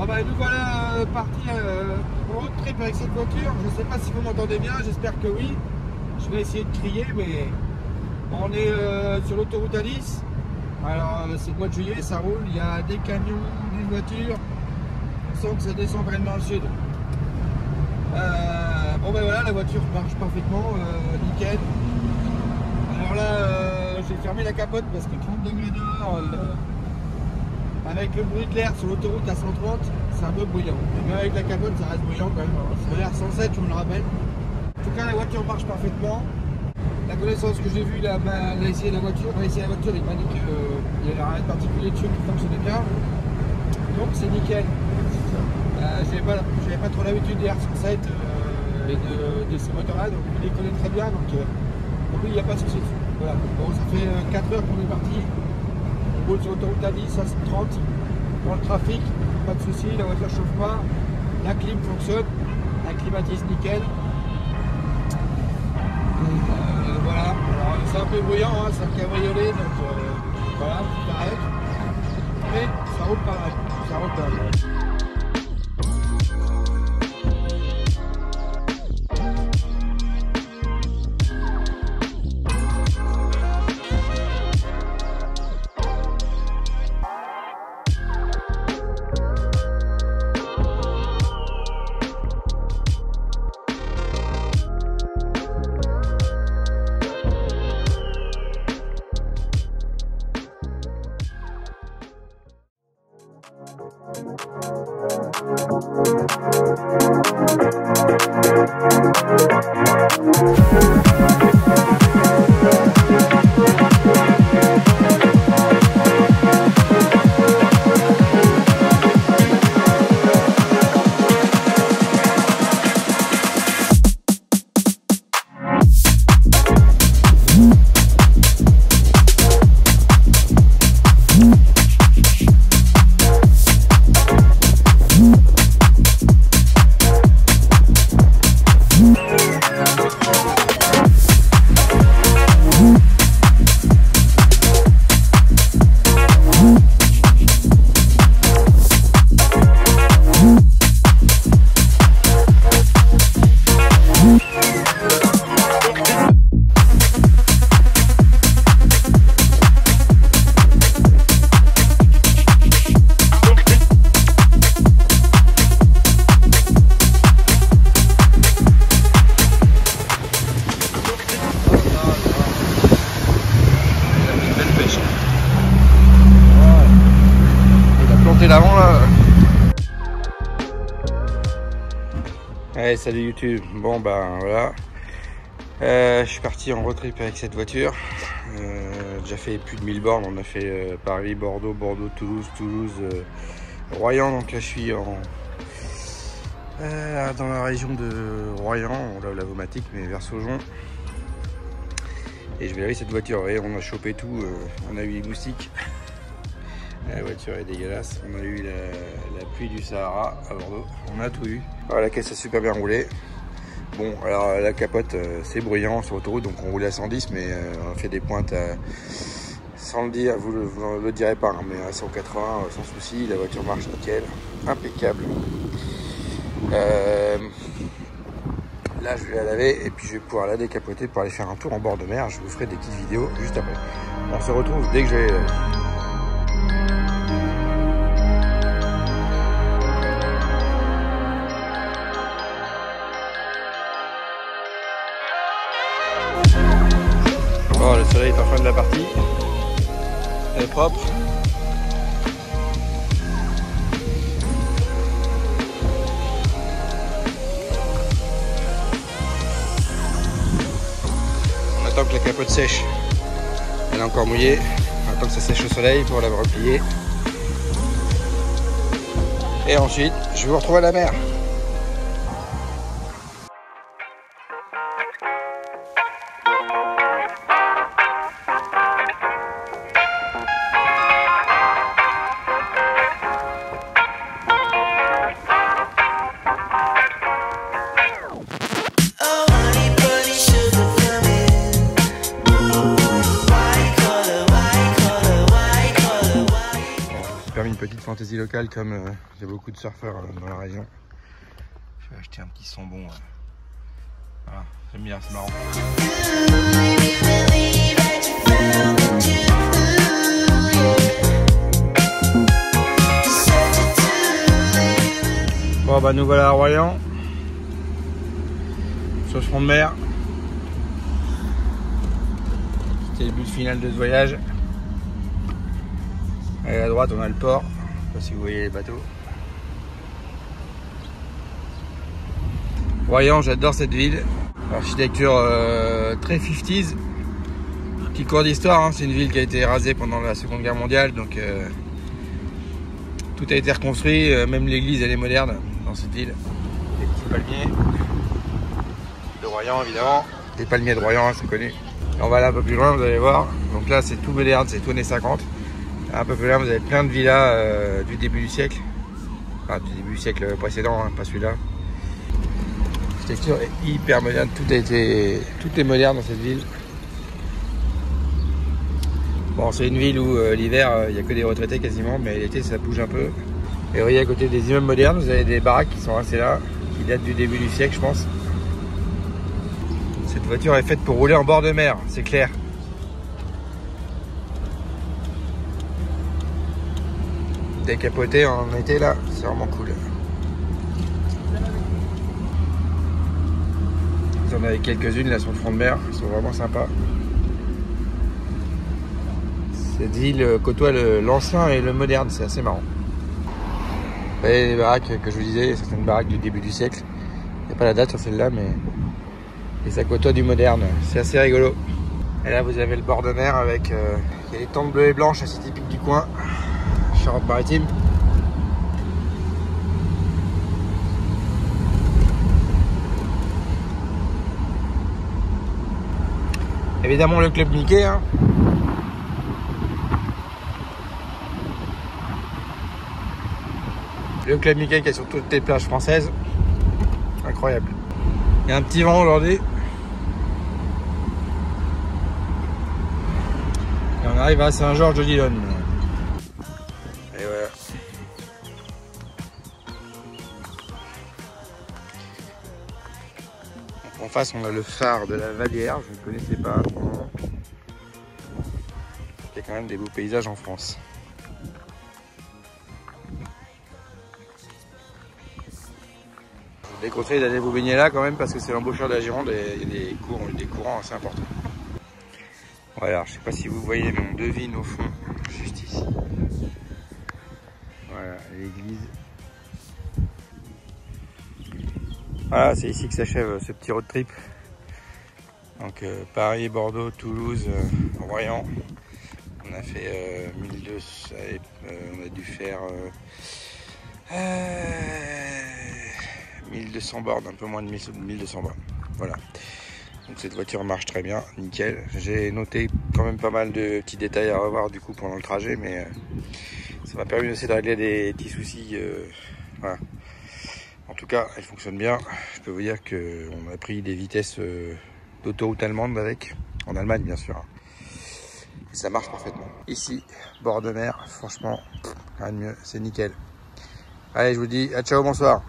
Bon bah nous voilà partis en road trip avec cette voiture. Je sais pas si vous m'entendez bien, j'espère que oui. Je vais essayer de crier, mais on est sur l'autoroute A10. Alors c'est le mois de juillet, ça roule, il y a des camions, des voitures. On sent que ça descend vraiment dans le sud. Bon ben voilà, la voiture marche parfaitement, nickel. Alors là, j'ai fermé la capote parce que 30 degrés dehors, avec le bruit de l'air sur l'autoroute à 130, c'est un peu bruyant. Mais avec la capote, ça reste bruyant quand même. Ça a l'air 107, je me le rappelle. En tout cas, la voiture marche parfaitement. La connaissance que j'ai vue, il a essayé la voiture, il m'a dit qu'il y avait rien de particulier dessus qui fonctionnait bien. Donc c'est nickel. J'avais pas trop l'habitude des R107 et de ces moteurs-là, donc il les connaît très bien. Donc oui, il n'y a pas de souci dessus. Voilà. Bon, ça fait 4 heures qu'on est parti. On roule sur l'autoroute A10 à 130. Dans le trafic, pas de souci, la voiture chauffe pas. La clim fonctionne, la climatise nickel. Voilà, c'est un peu bruyant, hein, c'est un cabriolet, donc voilà, c'est pareil. Mais ça roule pareil, ça roule pareil. L'avant là. Allez, salut YouTube. Bon ben voilà, je suis parti en road trip avec cette voiture. Déjà fait plus de 1000 bornes. On a fait Paris, Bordeaux, Toulouse, Royan. Donc là je suis dans la région de Royan, on l'a Lavomatique, mais vers Saujon. Et je vais laver cette voiture. Et on a chopé tout, on a eu les moustiques. La voiture est dégueulasse. On a eu la pluie du Sahara à Bordeaux. On a tout eu. Alors, la caisse a super bien roulé. Bon, alors la capote, c'est bruyant sur l'autoroute, donc on roule à 110, mais on fait des pointes sans le dire, vous ne le direz pas, hein, mais à 180 sans souci. La voiture marche nickel, impeccable. Là, je vais la laver et puis je vais pouvoir la décapoter pour aller faire un tour en bord de mer. Je vous ferai des petites vidéos juste après. On se retrouve dès que je vais laver. Bon, le soleil est en fin de la partie. Elle est propre. On attend que la capote sèche. Elle est encore mouillée. On attend que ça sèche au soleil pour la replier. Et ensuite, je vais vous retrouver à la mer. Une petite fantaisie locale comme il y a beaucoup de surfeurs dans la région. Je vais acheter un petit son bon. Voilà, j'aime bien, c'est marrant. Bon bah nous voilà à Royan, sur le front de mer. C'était le but final de ce voyage. Et à droite on a le port, je sais pas si vous voyez les bateaux. Royan, j'adore cette ville. Architecture très 50s. Petit cours d'histoire, hein. C'est une ville qui a été rasée pendant la Seconde Guerre mondiale, donc tout a été reconstruit, même l'église elle est moderne dans cette ville. Les petits palmiers de Royan évidemment. Les palmiers de Royan, c'est connu. Et on va aller un peu plus loin, vous allez voir. Donc là c'est tout moderne, c'est tout années 50. Un peu plus loin vous avez plein de villas du début du siècle. Enfin du début du siècle précédent, hein, pas celui-là. L'architecture est hyper moderne, tout est moderne dans cette ville. Bon, c'est une ville où l'hiver il n'y a que des retraités quasiment, mais l'été ça bouge un peu. Et vous voyez à côté des immeubles modernes, vous avez des baraques qui sont restées là, qui datent du début du siècle je pense. Cette voiture est faite pour rouler en bord de mer, c'est clair. Décapoté en été là, c'est vraiment cool. J'en avais quelques-unes là sur le front de mer, elles sont vraiment sympas. Cette ville côtoie l'ancien et le moderne, c'est assez marrant. Vous voyez les baraques que je vous disais, certaines baraques du début du siècle. Il n'y a pas la date sur celle-là, mais et ça côtoie du moderne, c'est assez rigolo. Et là vous avez le bord de mer avec il y a les tentes bleues et blanches assez typiques du coin, Charente-Maritime. Évidemment le club Mickey, hein. Le club Mickey qui est sur toutes les plages françaises. Incroyable. Il y a un petit vent aujourd'hui. Et on arrive à Saint-Georges-de-Dillon. Et voilà. En face on a le phare de la Vallière, je ne connaissais pas. Il y a quand même des beaux paysages en France. Je vous déconseille d'aller vous baigner là quand même parce que c'est l'embouchure de la Gironde et il y a des courants assez importants. Voilà, je ne sais pas si vous voyez mais on devine au fond, juste ici. Voilà, l'église. Voilà, c'est ici que s'achève ce petit road trip. Donc Paris, Bordeaux, Toulouse, Royan. On a fait 1200, on a dû faire 1200 bornes, un peu moins de 1200 bornes. Voilà. Donc cette voiture marche très bien, nickel. J'ai noté quand même pas mal de petits détails à revoir du coup pendant le trajet, mais ça m'a permis aussi de régler des petits soucis. Voilà. En tout cas, elle fonctionne bien. Je peux vous dire qu'on a pris des vitesses d'autoroute allemande avec, en Allemagne bien sûr. Et ça marche parfaitement. Ici, bord de mer, franchement, rien de mieux, c'est nickel. Allez, je vous dis à ciao, bonsoir.